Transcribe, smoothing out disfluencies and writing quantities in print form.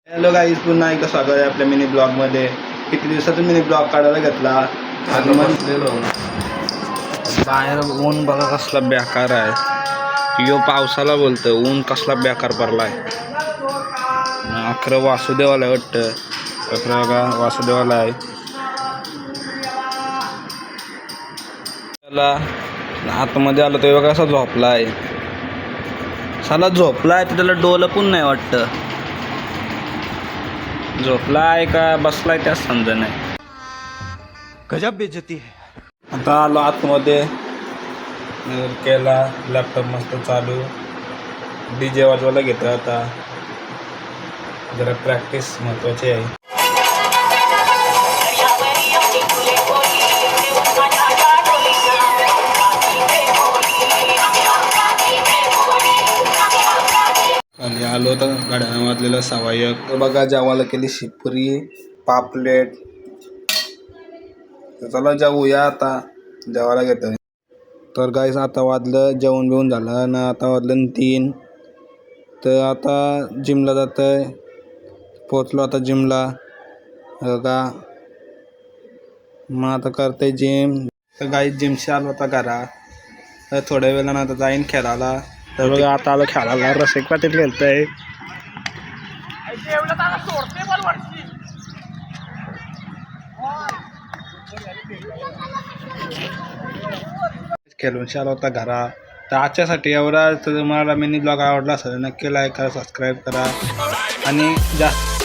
Hello guys, पुन्हा एकदा स्वागत आहे आपल्या मिनी ब्लॉगमध्ये. किती दिवसातून मिनी ब्लॉग काढायला घेतला आणि बसलेलो बाहेर. ऊन बघा कसला बेकार आहे. यो पावसाला बोलतोय, ऊन कसला बेकार पडलाय. अकरा वासुदेवाला वाटतं, अकरा बघा वासुदेवाला आहे. त्याला आतमध्ये आलं तो बघा कसा झोपलाय. साला झोपलाय तर त्याला डोलं पण नाही वाटतं. झोपलाय का बसलाय त्याच समजा नाही. गजब बेइज्जती है. आता आलो आतमध्ये, केला लॅपटॉप मस्त चालू. DJ वाजवायला घेतो आता, जरा प्रॅक्टिस महत्वाची आहे. आणि आलो तर गाड्या वाजलेला सवायक बघा. जेवायला केली शिपरी पापलेट. तर चला जाऊया आता, जेवायला घेतो. तर गाईस आता वाजलं, जेवण बिवून झालं ना, आता वाजलं 3. तर आता जिमला जात आहे. पोचलो आता जिमला बघा. मग आता करते जिम. तर गाईस जिमशी आलो आता घरात. तर थोड्या वेळानं आता जाईन खेळायला. तर बघा आता आलो खेळायला. रसिक पाटील खेळतंय. खेळून आलो होता घरा. तर आजच्यासाठी एवढा. तर तुम्हाला मिनी ब्लॉग आवडला असेल नक्की लाईक करा, सबस्क्राईब करा आणि जास्त